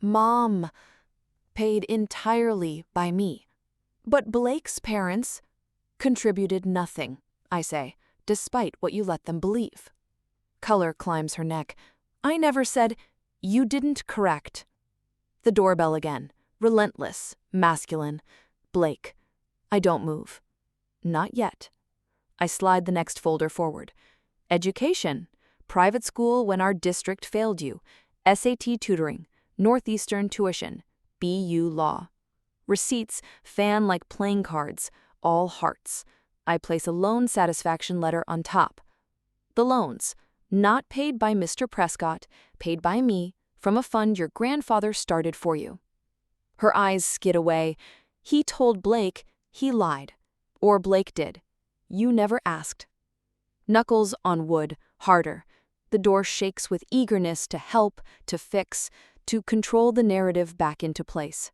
Mom, paid entirely by me. But Blake's parents contributed nothing, I say, despite what you let them believe. Color climbs her neck. I never said, you didn't correct. The doorbell again, relentless, masculine. Blake. I don't move. Not yet. I slide the next folder forward. Education. Private school when our district failed you. SAT tutoring. Northeastern tuition. BU law. Receipts fan like playing cards, all hearts. I place a loan satisfaction letter on top. The loans, not paid by Mr. Prescott, paid by me, from a fund your grandfather started for you. Her eyes skid away. He told Blake, he lied. Or Blake did. You never asked. Knuckles on wood, harder. The door shakes with eagerness to help, to fix, to control the narrative back into place.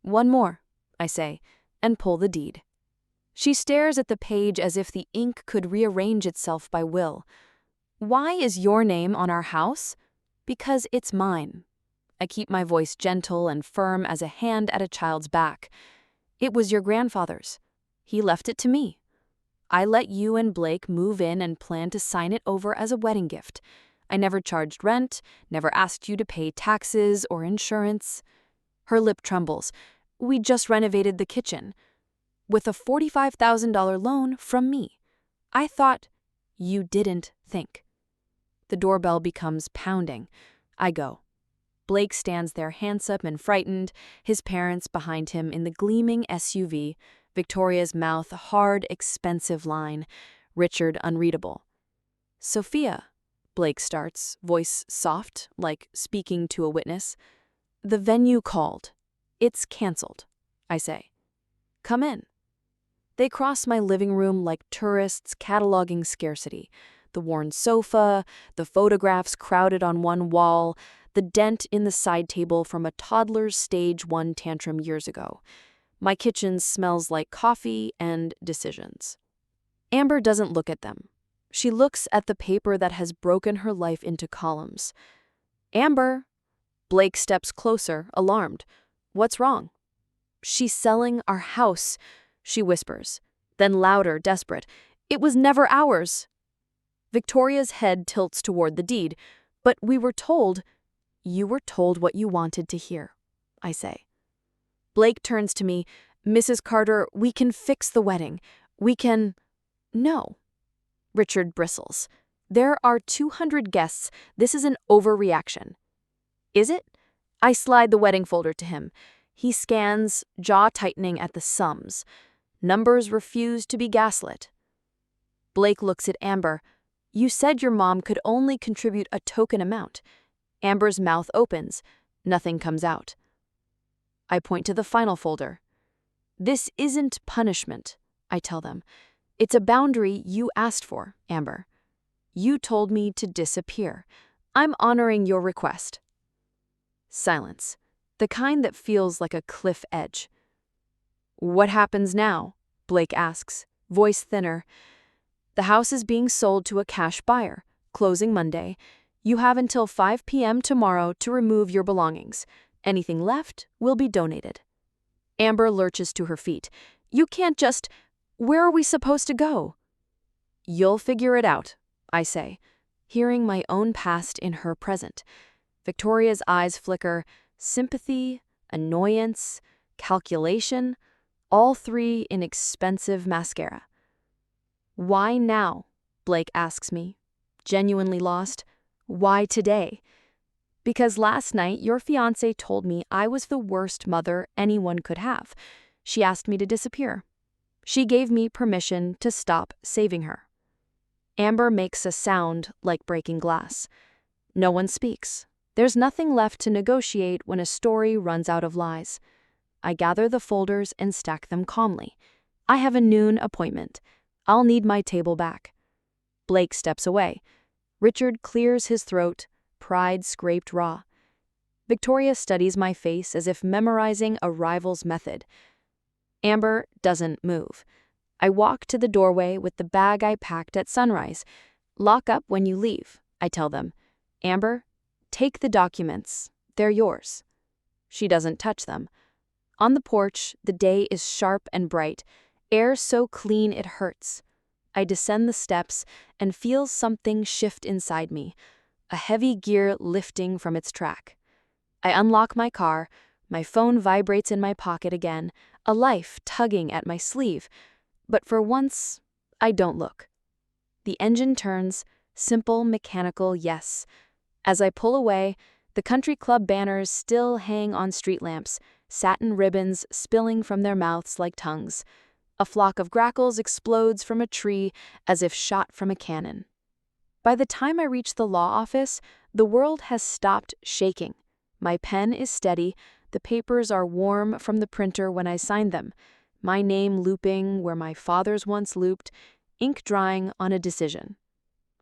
One more, I say, and pull the deed. She stares at the page as if the ink could rearrange itself by will. Why is your name on our house? Because it's mine. I keep my voice gentle and firm as a hand at a child's back. It was your grandfather's. He left it to me. I let you and Blake move in and plan to sign it over as a wedding gift. I never charged rent, never asked you to pay taxes or insurance. Her lip trembles. We just renovated the kitchen. With a $45,000 loan from me. I thought you didn't think. The doorbell becomes pounding. I go. Blake stands there handsome and frightened, his parents behind him in the gleaming SUV, Victoria's mouth a hard, expensive line, Richard unreadable. Sophia, Blake starts, voice soft, like speaking to a witness. The venue called. It's canceled, I say. Come in. They cross my living room like tourists cataloging scarcity. The worn sofa, the photographs crowded on one wall, the dent in the side table from a toddler's stage 1 tantrum years ago. My kitchen smells like coffee and decisions. Amber doesn't look at them. She looks at the paper that has broken her life into columns. Amber! Blake steps closer, alarmed. What's wrong? She's selling our house, she whispers. Then louder, desperate. It was never ours. Victoria's head tilts toward the deed. But we were told. You were told what you wanted to hear, I say. Blake turns to me. Mrs. Carter, we can fix the wedding. We can... No. Richard bristles. There are 200 guests. This is an overreaction. Is it? I slide the wedding folder to him. He scans, jaw tightening at the sums. Numbers refuse to be gaslit. Blake looks at Amber. You said your mom could only contribute a token amount. Amber's mouth opens. Nothing comes out. I point to the final folder. This isn't punishment, I tell them. It's a boundary you asked for, Amber. You told me to disappear. I'm honoring your request. Silence. The kind that feels like a cliff edge. What happens now? Blake asks, voice thinner. The house is being sold to a cash buyer, closing Monday. You have until 5 p.m. tomorrow to remove your belongings. Anything left will be donated. Amber lurches to her feet. You can't just... Where are we supposed to go? You'll figure it out, I say, hearing my own past in her present. Victoria's eyes flicker. Sympathy, annoyance, calculation, all three in expensive mascara. Why now? Blake asks me, genuinely lost. Why today? Because last night your fiancé told me I was the worst mother anyone could have. She asked me to disappear. She gave me permission to stop saving her. Amber makes a sound like breaking glass. No one speaks. There's nothing left to negotiate when a story runs out of lies. I gather the folders and stack them calmly. I have a noon appointment. I'll need my table back. Blake steps away. Richard clears his throat, pride scraped raw. Victoria studies my face as if memorizing a rival's method. Amber doesn't move. I walk to the doorway with the bag I packed at sunrise. Lock up when you leave, I tell them. Amber, take the documents. They're yours. She doesn't touch them. On the porch, the day is sharp and bright, air so clean it hurts. I descend the steps and feel something shift inside me, a heavy gear lifting from its track. I unlock my car, my phone vibrates in my pocket again, a life tugging at my sleeve. But for once, I don't look. The engine turns, simple, mechanical, yes. As I pull away, the country club banners still hang on street lamps, satin ribbons spilling from their mouths like tongues. A flock of grackles explodes from a tree as if shot from a cannon. By the time I reach the law office, the world has stopped shaking. My pen is steady, the papers are warm from the printer when I sign them, my name looping where my father's once looped, ink drying on a decision.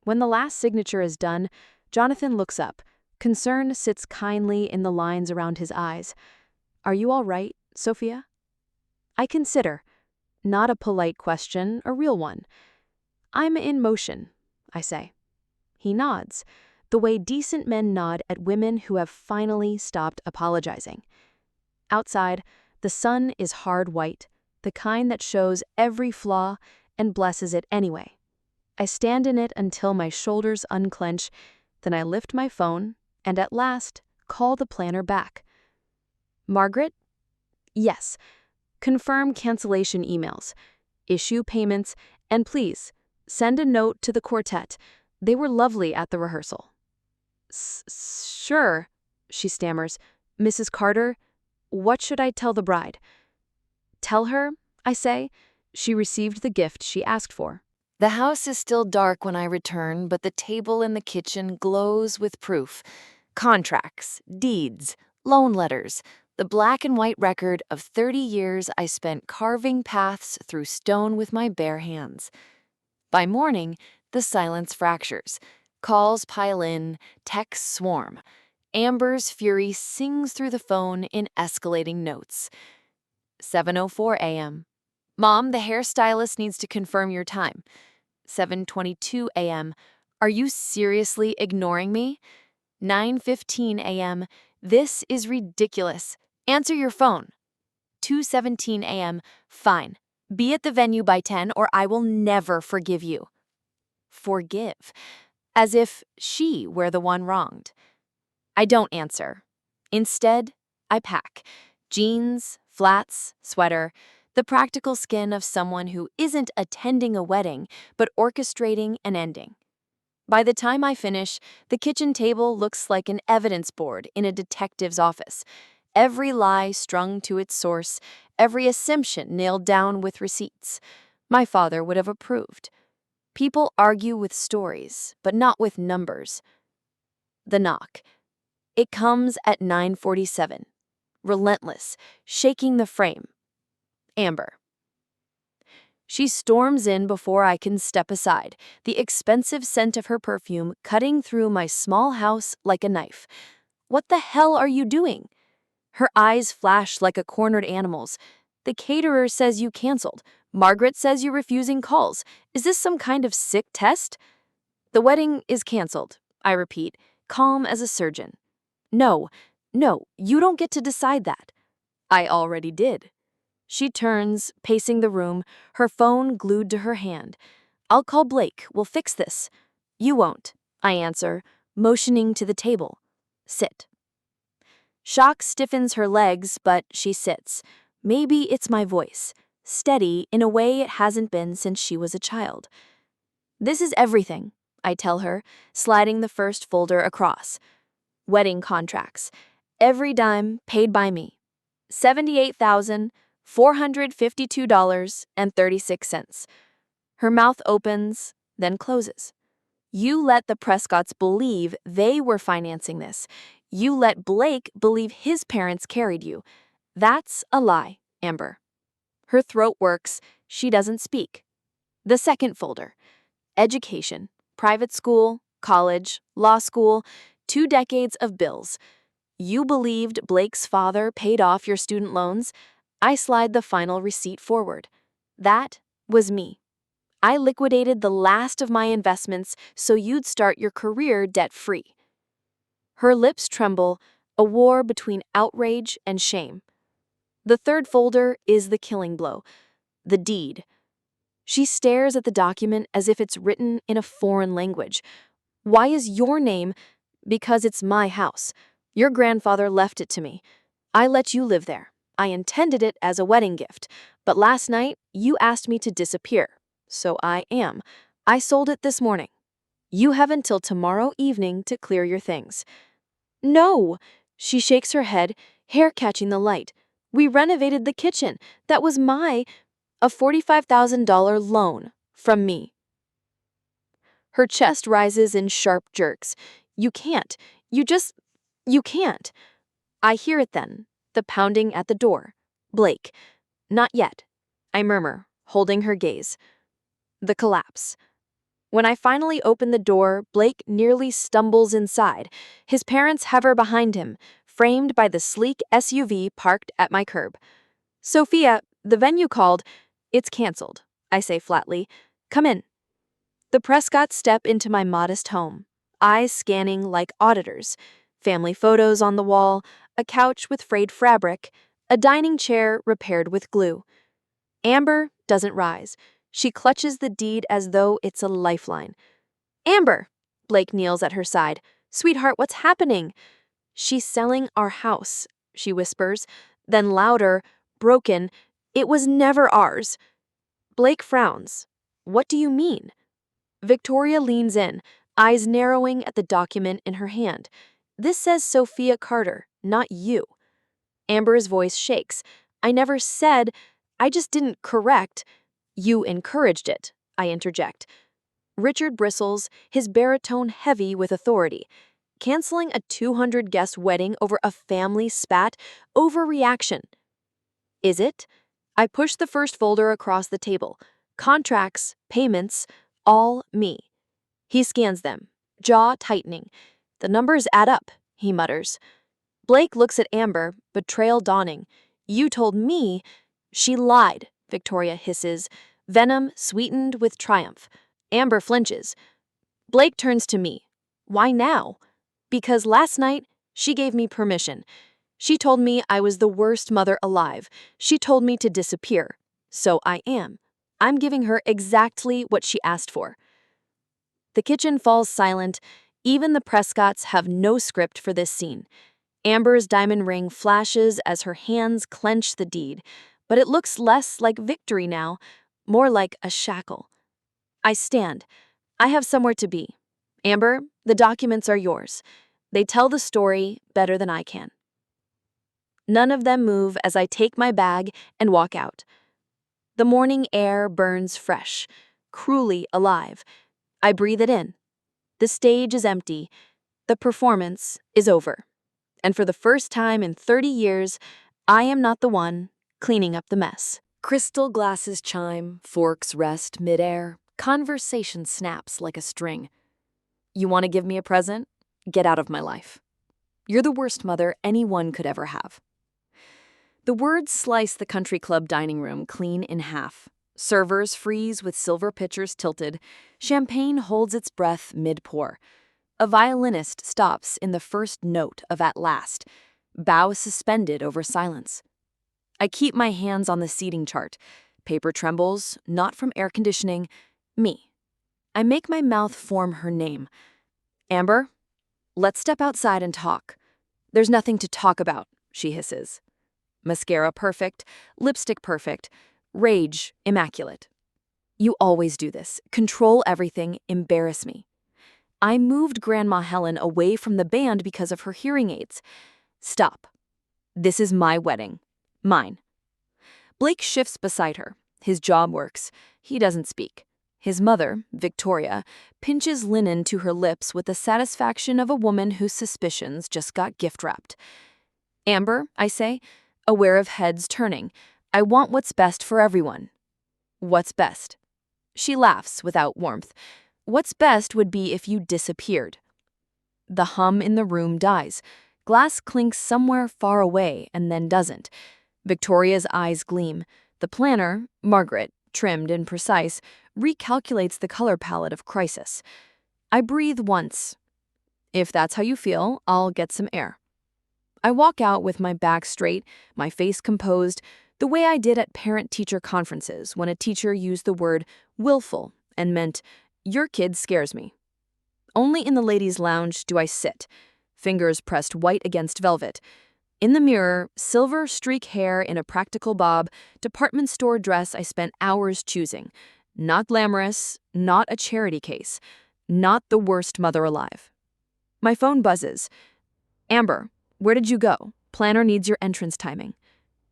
When the last signature is done, Jonathan looks up. Concern sits kindly in the lines around his eyes. "Are you all right, Sophia?" I consider. Not a polite question, a real one. "I'm in motion," I say. He nods, the way decent men nod at women who have finally stopped apologizing. Outside, the sun is hard white, the kind that shows every flaw and blesses it anyway. I stand in it until my shoulders unclench, then I lift my phone and at last call the planner back. "Margaret?" "Yes. Confirm cancellation emails, issue payments, and please, send a note to the quartet. They were lovely at the rehearsal." Sure," she stammers. "Mrs. Carter, what should I tell the bride?" "Tell her," I say, "she received the gift she asked for." The house is still dark when I return, but the table in the kitchen glows with proof. Contracts, deeds, loan letters, the black and white record of 30 years I spent carving paths through stone with my bare hands. By morning, the silence fractures. Calls pile in, texts swarm. Amber's fury sings through the phone in escalating notes. 7:04 a.m. "Mom, the hairstylist needs to confirm your time." 7:22 a.m. "Are you seriously ignoring me?" 9:15 a.m. "This is ridiculous. Answer your phone." 2:17 a.m. "Fine. Be at the venue by 10 or I will never forgive you." Forgive. As if she were the one wronged. I don't answer. Instead, I pack. Jeans, flats, sweater, the practical skin of someone who isn't attending a wedding, but orchestrating an ending. By the time I finish, the kitchen table looks like an evidence board in a detective's office. Every lie strung to its source, every assumption nailed down with receipts. My father would have approved. People argue with stories, but not with numbers. The knock. It comes at 9:47. Relentless, shaking the frame. Amber. She storms in before I can step aside, the expensive scent of her perfume cutting through my small house like a knife. "What the hell are you doing?" Her eyes flash like a cornered animal's. "The caterer says you canceled. Margaret says you're refusing calls. Is this some kind of sick test?" "The wedding is canceled," I repeat, calm as a surgeon. No, you don't get to decide that." "I already did." She turns, pacing the room, her phone glued to her hand. "I'll call Blake, we'll fix this." "You won't," I answer, motioning to the table. "Sit." Shock stiffens her legs, but she sits. Maybe it's my voice, steady in a way it hasn't been since she was a child. "This is everything," I tell her, sliding the first folder across. Wedding contracts. Every dime paid by me. $78,452.36. Her mouth opens, then closes. "You let the Prescotts believe they were financing this. You let Blake believe his parents carried you. That's a lie, Amber." Her throat works. She doesn't speak. The second folder. Education. Private school, college, law school, 2 decades of bills. "You believed Blake's father paid off your student loans?" I slide the final receipt forward. "That was me. I liquidated the last of my investments so you'd start your career debt-free." Her lips tremble. a war between outrage and shame. The third folder is the killing blow, the deed. She stares at the document as if it's written in a foreign language. Why is your name? Because it's my house. Your grandfather left it to me. I let you live there. I intended it as a wedding gift, but last night you asked me to disappear. So I am. I sold it this morning. You have until tomorrow evening to clear your things. No! She shakes her head, hair catching the light. We renovated the kitchen. That was a $45,000 loan from me. Her chest rises in sharp jerks. You can't. You can't. I hear it then, the pounding at the door. Blake. Not yet. I murmur, holding her gaze. The collapse. When I finally open the door, Blake nearly stumbles inside. His parents hover behind him, framed by the sleek SUV parked at my curb. Sophia, the venue called. It's canceled, I say flatly. Come in. The Prescotts step into my modest home, eyes scanning like auditors. Family photos on the wall, a couch with frayed fabric, a dining chair repaired with glue. Amber doesn't rise. She clutches the deed as though it's a lifeline. Amber! Blake kneels at her side. Sweetheart, what's happening? She's selling our house, she whispers. Then louder, broken, it was never ours. Blake frowns. What do you mean? Victoria leans in, eyes narrowing at the document in her hand. This says Sophia Carter, not you. Amber's voice shakes. I never said, I just didn't correct. You encouraged it, I interject. Richard bristles, his baritone heavy with authority. Canceling a 200-guest wedding over a family spat? Overreaction. Is it? I push the first folder across the table. Contracts, payments, all me. He scans them, jaw tightening. The numbers add up, he mutters. Blake looks at Amber, betrayal dawning. You told me. She lied, Victoria hisses, venom sweetened with triumph. Amber flinches. Blake turns to me. Why now? Because last night, she gave me permission. She told me I was the worst mother alive. She told me to disappear. So I am. I'm giving her exactly what she asked for. The kitchen falls silent. Even the Prescotts have no script for this scene. Amber's diamond ring flashes as her hands clench the deed, but it looks less like victory now, more like a shackle. I stand. I have somewhere to be. Amber, the documents are yours. They tell the story better than I can. None of them move as I take my bag and walk out. The morning air burns fresh, cruelly alive. I breathe it in. The stage is empty. The performance is over. And for the first time in 30 years, I am not the one cleaning up the mess. Crystal glasses chime, forks rest midair, conversation snaps like a string. You want to give me a present? Get out of my life. You're the worst mother anyone could ever have. The words slice the country club dining room clean in half. Servers freeze with silver pitchers tilted. Champagne holds its breath mid-pour. A violinist stops in the first note of At Last, bow suspended over silence. I keep my hands on the seating chart. Paper trembles, not from air conditioning, me. I make my mouth form her name. Amber, let's step outside and talk. There's nothing to talk about, she hisses. Mascara perfect, lipstick perfect, rage immaculate. You always do this. Control everything, embarrass me. I moved Grandma Helen away from the band because of her hearing aids. Stop. This is my wedding. Mine. Blake shifts beside her. His jaw works. He doesn't speak. His mother, Victoria, pinches linen to her lips with the satisfaction of a woman whose suspicions just got gift-wrapped. Amber, I say, aware of heads turning. I want what's best for everyone. What's best? She laughs without warmth. What's best would be if you disappeared. The hum in the room dies. Glass clinks somewhere far away and then doesn't. Victoria's eyes gleam. The planner, Margaret, trimmed and precise, recalculates the color palette of crisis. I breathe once. If that's how you feel, I'll get some air. I walk out with my back straight, my face composed, the way I did at parent-teacher conferences when a teacher used the word willful and meant, "Your kid scares me." Only in the ladies' lounge do I sit, fingers pressed white against velvet. In the mirror, silver streak hair in a practical bob, department store dress I spent hours choosing. Not glamorous, not a charity case, not the worst mother alive. My phone buzzes. Amber, where did you go? Planner needs your entrance timing.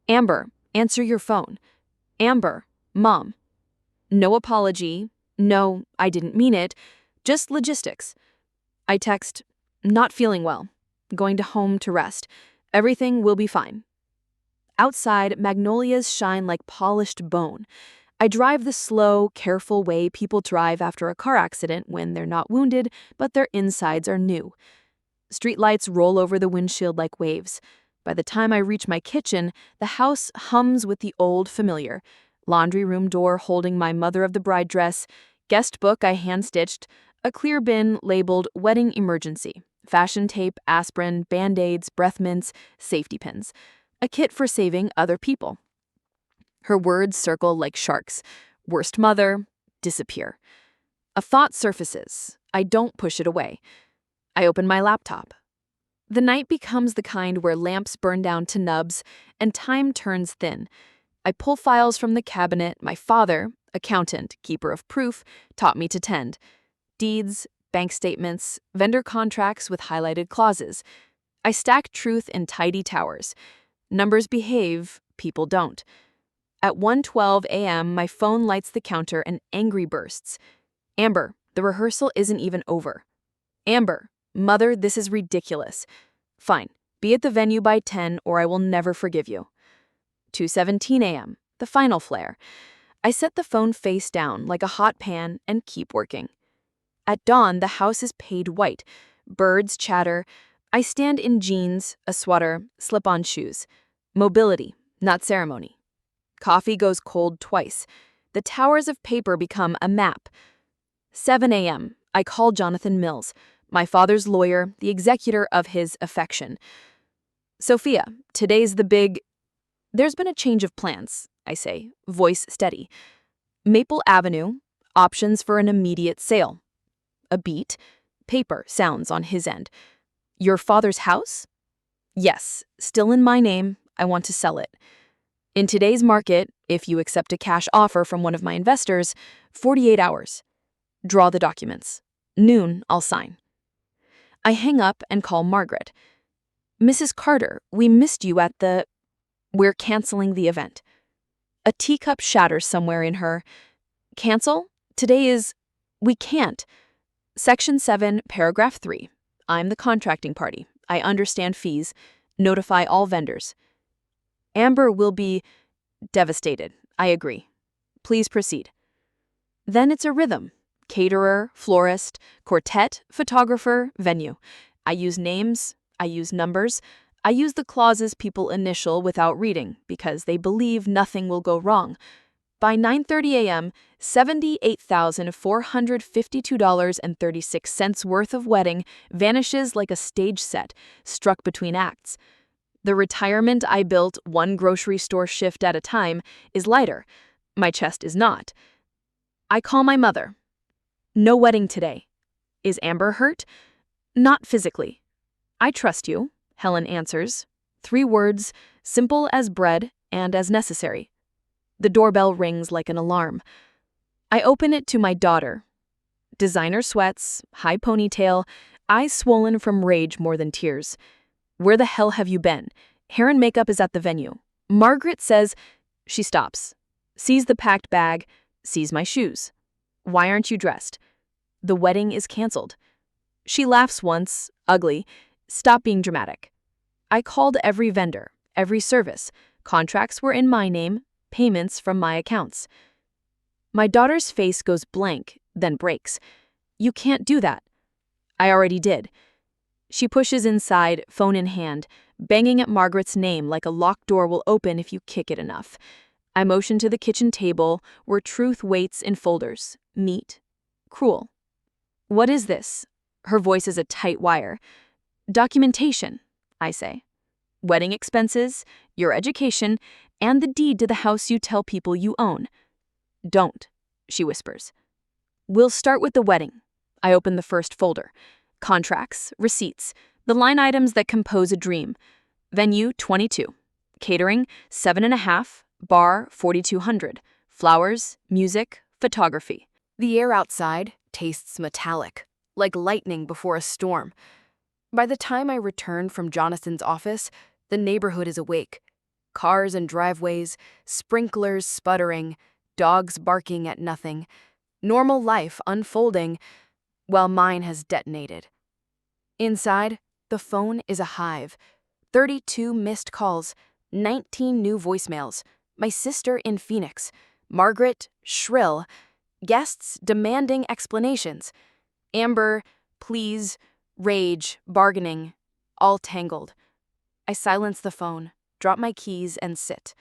Amber, answer your phone. Amber, Mom. No apology. No, I didn't mean it. Just logistics. I text, not feeling well. Going to home to rest. Everything will be fine. Outside, magnolias shine like polished bone. I drive the slow, careful way people drive after a car accident when they're not wounded, but their insides are new. Streetlights roll over the windshield like waves. By the time I reach my kitchen, the house hums with the old familiar. Laundry room door holding my mother of the bride dress, guest book I hand-stitched, a clear bin labeled wedding emergency, fashion tape, aspirin, Band-Aids, breath mints, safety pins, a kit for saving other people. Her words circle like sharks. Worst mother, disappear. A thought surfaces. I don't push it away. I open my laptop. The night becomes the kind where lamps burn down to nubs and time turns thin. I pull files from the cabinet my father, accountant, keeper of proof, taught me to tend. Deeds, bank statements, vendor contracts with highlighted clauses. I stack truth in tidy towers. Numbers behave, people don't. At 1:12 a.m., my phone lights the counter and angry bursts. Amber, the rehearsal isn't even over. Amber, Mother, this is ridiculous. Fine, be at the venue by 10 or I will never forgive you. 2:17 a.m., the final flare. I set the phone face down like a hot pan and keep working. At dawn, the house is paid white. Birds chatter. I stand in jeans, a sweater, slip-on shoes. Mobility, not ceremony. Coffee goes cold twice. The towers of paper become a map. 7 a.m., I call Jonathan Mills, my father's lawyer, the executor of his affection. Sophia, today's the big... There's been a change of plans, I say, voice steady. Maple Avenue, options for an immediate sale. A beat, paper sounds on his end. Your father's house? Yes, still in my name. I want to sell it. In today's market, if you accept a cash offer from one of my investors, 48 hours. Draw the documents. Noon, I'll sign. I hang up and call Margaret. Mrs. Carter, we missed you at the... We're canceling the event. A teacup shatters somewhere in her. Cancel? Today is... We can't. Section 7, paragraph 3. I'm the contracting party. I understand fees. Notify all vendors. Amber will be devastated. I agree. Please proceed. Then it's a rhythm. Caterer, florist, quartet, photographer, venue. I use names, I use numbers, I use the clauses people initial without reading because they believe nothing will go wrong. By 9:30 a.m., $78,452.36 worth of wedding vanishes like a stage set struck between acts. The retirement I built one grocery store shift at a time is lighter. My chest is not. I call my mother. No wedding today. Is Amber hurt? Not physically. I trust you, Helen answers. 3 words, simple as bread and as necessary. The doorbell rings like an alarm. I open it to my daughter. Designer sweats, high ponytail, eyes swollen from rage more than tears. Where the hell have you been? Hair and makeup is at the venue. Margaret says... She stops, sees the packed bag, sees my shoes. Why aren't you dressed? The wedding is canceled. She laughs once, ugly. Stop being dramatic. I called every vendor, every service. Contracts were in my name, payments from my accounts. My daughter's face goes blank, then breaks. You can't do that. I already did. She pushes inside, phone in hand, banging at Margaret's name like a locked door will open if you kick it enough. I motion to the kitchen table where truth waits in folders, neat, cruel. What is this? Her voice is a tight wire. Documentation, I say. wedding expenses, your education, and the deed to the house you tell people you own. Don't, she whispers. We'll start with the wedding. I open the first folder. Contracts, receipts, the line items that compose a dream. Venue, 22. Catering, 7.5. Bar, 4,200. Flowers, music, photography. The air outside tastes metallic, like lightning before a storm. By the time I return from Jonathan's office, the neighborhood is awake. Cars and driveways, sprinklers sputtering, dogs barking at nothing. Normal life unfolding while mine has detonated. Inside, the phone is a hive. 32 missed calls, 19 new voicemails. My sister in Phoenix. Margaret, shrill. Guests demanding explanations. Amber, please, rage, bargaining, all tangled. I silence the phone, drop my keys, and sit.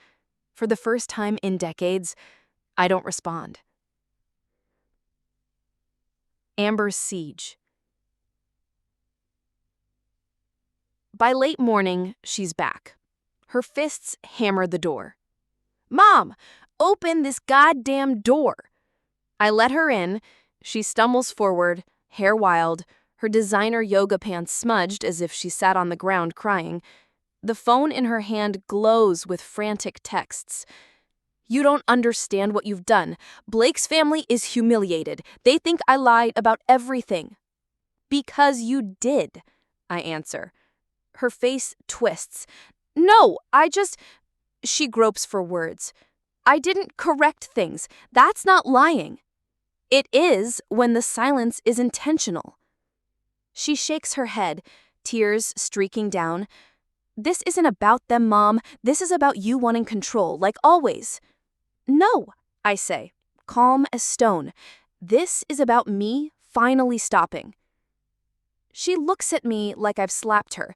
For the first time in decades, I don't respond. Amber's siege. By late morning, she's back. Her fists hammer the door. Mom, open this goddamn door. I let her in. She stumbles forward, hair wild, her designer yoga pants smudged as if she sat on the ground crying. The phone in her hand glows with frantic texts. You don't understand what you've done. Blake's family is humiliated. They think I lied about everything. Because you did, I answer. Her face twists. No, She gropes for words. I didn't correct things. That's not lying. It is when the silence is intentional. She shakes her head, tears streaking down. This isn't about them, Mom. This is about you wanting control, like always. No, I say, calm as stone. This is about me finally stopping. She looks at me like I've slapped her.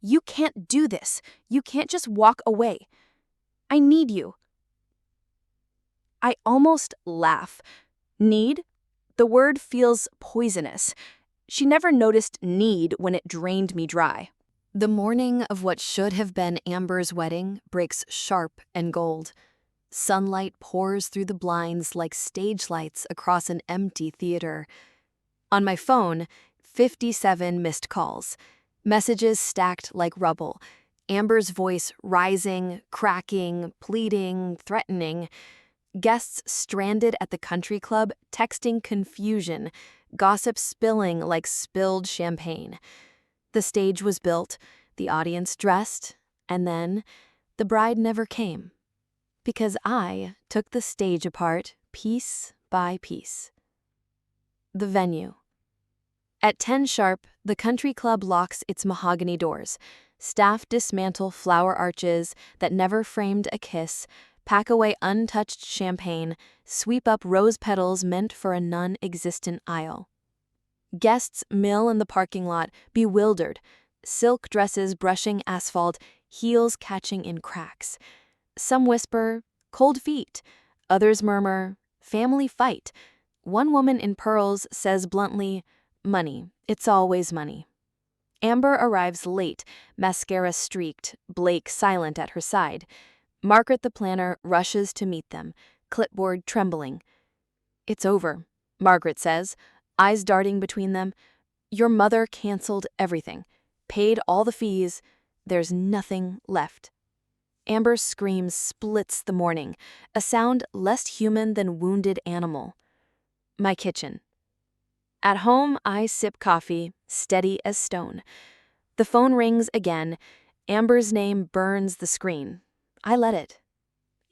You can't do this. You can't just walk away. I need you. I almost laugh. Need? The word feels poisonous. She never noticed need when it drained me dry. The morning of what should have been Amber's wedding breaks sharp and gold. Sunlight pours through the blinds like stage lights across an empty theater. On my phone, 57 missed calls. Messages stacked like rubble. Amber's voice rising, cracking, pleading, threatening. Guests stranded at the country club, texting confusion, gossip spilling like spilled champagne. The stage was built, the audience dressed, and then the bride never came. Because I took the stage apart piece by piece. The venue. At 10 sharp, the country club locks its mahogany doors. Staff dismantle flower arches that never framed a kiss, pack away untouched champagne, sweep up rose petals meant for a non-existent aisle. Guests mill in the parking lot, bewildered, silk dresses brushing asphalt, heels catching in cracks. Some whisper, cold feet. Others murmur, family fight. One woman in pearls says bluntly, money, it's always money. Amber arrives late, mascara streaked, Blake silent at her side. Margaret the planner rushes to meet them, clipboard trembling. It's over, Margaret says, eyes darting between them. Your mother canceled everything, paid all the fees. There's nothing left. Amber's scream splits the morning, a sound less human than wounded animal. My kitchen. At home, I sip coffee, steady as stone. The phone rings again. Amber's name burns the screen. I let it.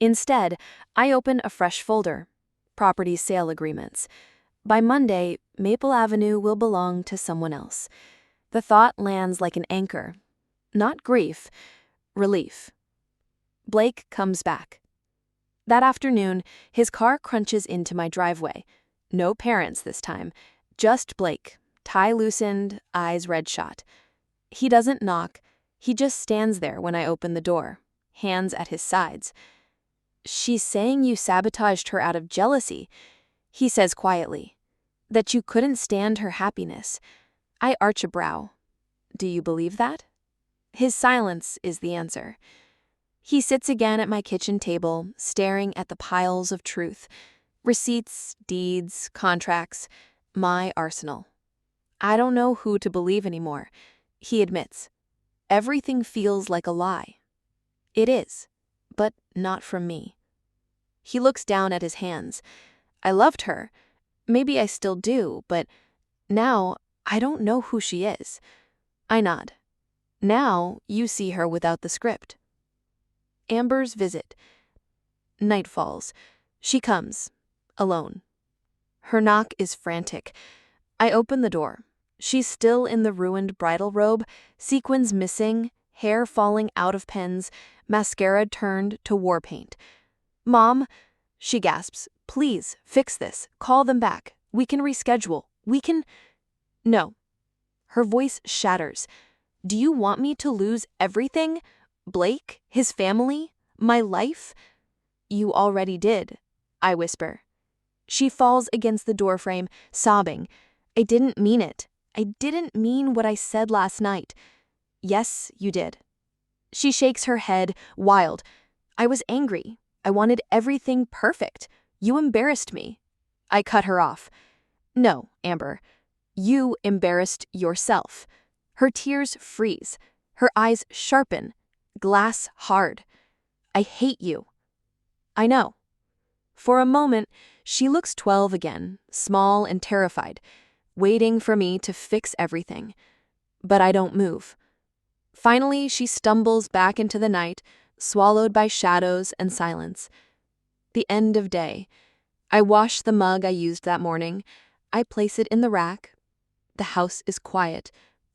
Instead, I open a fresh folder. Property sale agreements. By Monday, Maple Avenue will belong to someone else. The thought lands like an anchor. Not grief, relief. Blake comes back. That afternoon, his car crunches into my driveway. No parents this time. Just Blake, tie loosened, eyes red-shot. He doesn't knock. He just stands there when I open the door, hands at his sides. She's saying you sabotaged her out of jealousy, he says quietly. That you couldn't stand her happiness. I arch a brow. Do you believe that? His silence is the answer. He sits again at my kitchen table, staring at the piles of truth. Receipts, deeds, contracts, my arsenal. I don't know who to believe anymore, he admits. Everything feels like a lie. It is, but not from me. He looks down at his hands. I loved her. Maybe I still do, but now I don't know who she is. I nod. Now you see her without the script. Amber's visit. Night falls. She comes, alone. Her knock is frantic. I open the door. She's still in the ruined bridal robe, sequins missing, hair falling out of pens, mascara turned to war paint. "Mom," she gasps, "please, fix this. Call them back. We can reschedule. We can—" No. Her voice shatters. "Do you want me to lose everything? Blake? His family? My life?" "You already did," I whisper. She falls against the doorframe, sobbing. "I didn't mean it. I didn't mean what I said last night." "Yes, you did." She shakes her head, wild. "I was angry. I wanted everything perfect. You embarrassed me." I cut her off. "No, Amber. You embarrassed yourself." Her tears freeze. Her eyes sharpen, glass hard. "I hate you." I know. For a moment, she looks 12 again, small and terrified, waiting for me to fix everything. But I don't move. Finally, she stumbles back into the night, swallowed by shadows and silence. The end of day. I wash the mug I used that morning. I place it in the rack. The house is quiet,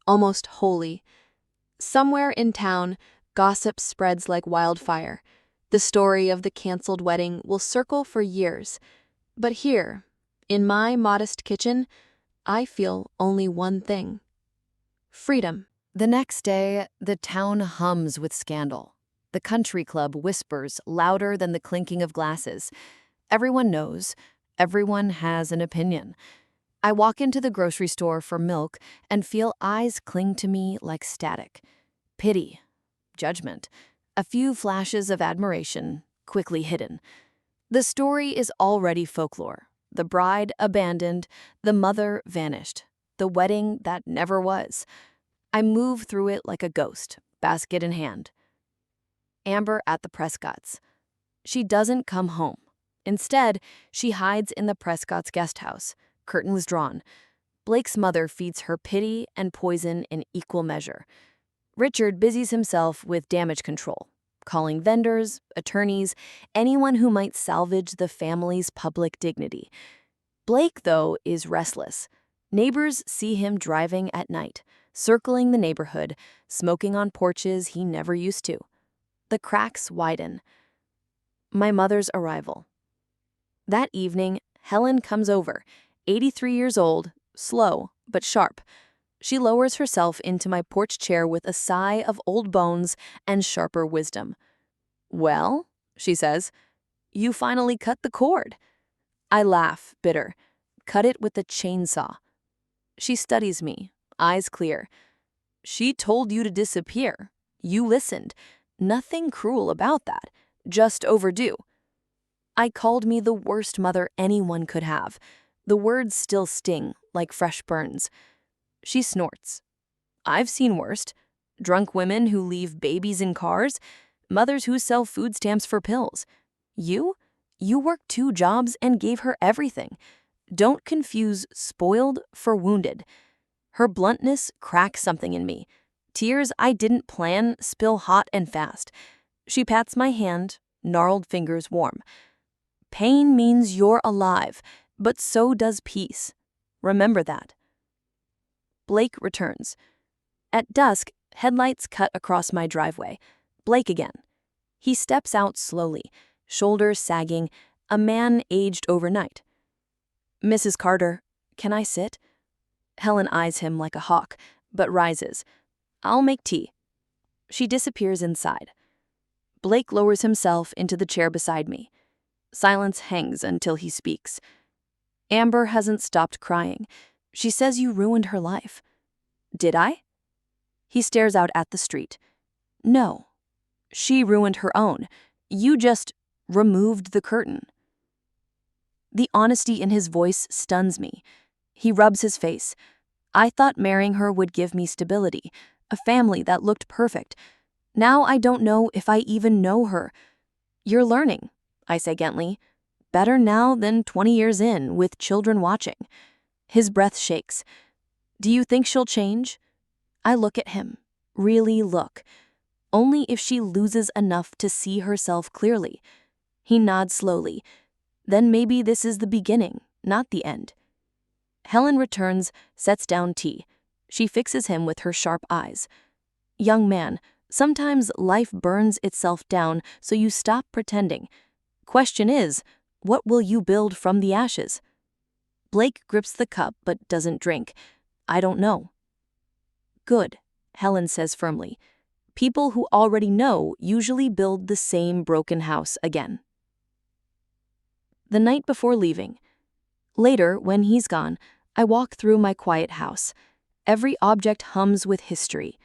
almost holy. Somewhere in town, gossip spreads like wildfire. The story of the canceled wedding will circle for years. But here, in my modest kitchen, I feel only one thing: freedom. The next day, the town hums with scandal. The country club whispers louder than the clinking of glasses. Everyone knows. Everyone has an opinion. I walk into the grocery store for milk and feel eyes cling to me like static. Pity, judgment, a few flashes of admiration, quickly hidden. The story is already folklore. The bride abandoned, the mother vanished, the wedding that never was. I move through it like a ghost, basket in hand. Amber at the Prescotts. She doesn't come home. Instead, she hides in the Prescotts' guest house, curtains drawn. Blake's mother feeds her pity and poison in equal measure. Richard busies himself with damage control, calling vendors, attorneys, anyone who might salvage the family's public dignity. Blake, though, is restless. Neighbors see him driving at night, circling the neighborhood, smoking on porches he never used to. The cracks widen. My mother's arrival. That evening, Helen comes over, 83 years old, slow but sharp. She lowers herself into my porch chair with a sigh of old bones and sharper wisdom. "Well," she says, "you finally cut the cord." I laugh, bitter. "Cut it with a chainsaw." She studies me, eyes clear. "She told you to disappear. You listened. Nothing cruel about that. Just overdue." I called me the worst mother anyone could have. The words still sting like fresh burns. She snorts. "I've seen worst. Drunk women who leave babies in cars, mothers who sell food stamps for pills. You worked 2 jobs and gave her everything. Don't confuse spoiled for wounded." Her bluntness cracks something in me. Tears I didn't plan spill hot and fast. She pats my hand, gnarled fingers warm. "Pain means you're alive, but so does peace. Remember that." Blake returns. At dusk, headlights cut across my driveway. Blake again. He steps out slowly, shoulders sagging, a man aged overnight. "Mrs. Carter, can I sit?" Helen eyes him like a hawk, but rises. "I'll make tea." She disappears inside. Blake lowers himself into the chair beside me. Silence hangs until he speaks. "Amber hasn't stopped crying. She says you ruined her life." "Did I?" He stares out at the street. No. She ruined her own. You just removed the curtain. The honesty in his voice stuns me. He rubs his face. I thought marrying her would give me stability, a family that looked perfect. Now I don't know if I even know her. You're learning, I say gently. Better now than 20 years in, with children watching. His breath shakes. Do you think she'll change? I look at him. Really look. Only if she loses enough to see herself clearly. He nods slowly. Then maybe this is the beginning, not the end. Helen returns, sets down tea. She fixes him with her sharp eyes. Young man, sometimes life burns itself down, so you stop pretending. Question is, what will you build from the ashes? Blake grips the cup but doesn't drink. I don't know. Good, Helen says firmly. People who already know usually build the same broken house again. The night before leaving. Later, when he's gone, I walk through my quiet house. Every object hums with history.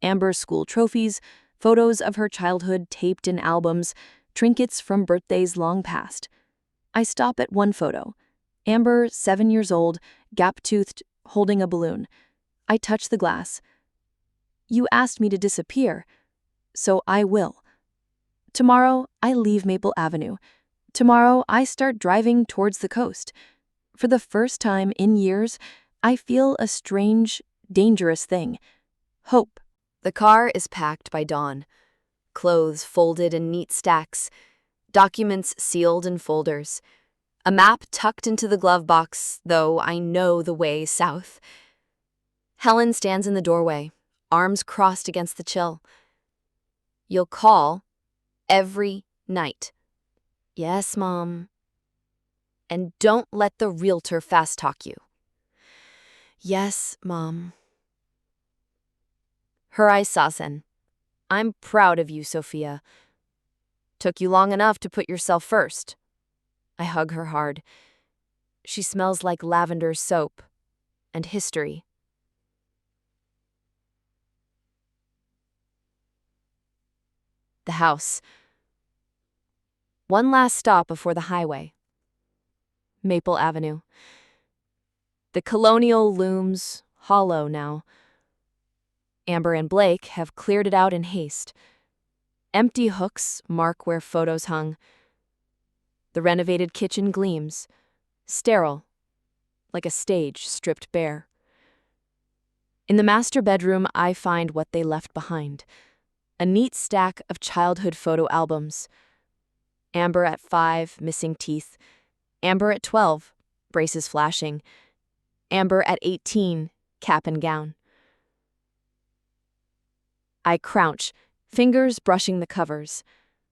Amber's school trophies, photos of her childhood taped in albums, trinkets from birthdays long past. I stop at one photo. Amber, 7 years old, gap-toothed, holding a balloon. I touch the glass. You asked me to disappear, so I will. Tomorrow, I leave Maple Avenue. Tomorrow, I start driving towards the coast. For the first time in years, I feel a strange, dangerous thing. Hope. The car is packed by dawn. Clothes folded in neat stacks. Documents sealed in folders. A map tucked into the glove box, though I know the way south. Helen stands in the doorway, arms crossed against the chill. You'll call every night. Yes, Mom. And don't let the realtor fast talk you. Yes, Mom. Her eyes soften. I'm proud of you, Sophia. Took you long enough to put yourself first. I hug her hard. She smells like lavender soap and history. The house. One last stop before the highway. Maple Avenue. The colonial looms hollow now. Amber and Blake have cleared it out in haste. Empty hooks mark where photos hung. The renovated kitchen gleams, sterile, like a stage stripped bare. In the master bedroom, I find what they left behind. A neat stack of childhood photo albums. Amber at 5, missing teeth. Amber at 12, braces flashing. Amber at 18, cap and gown. I crouch, fingers brushing the covers.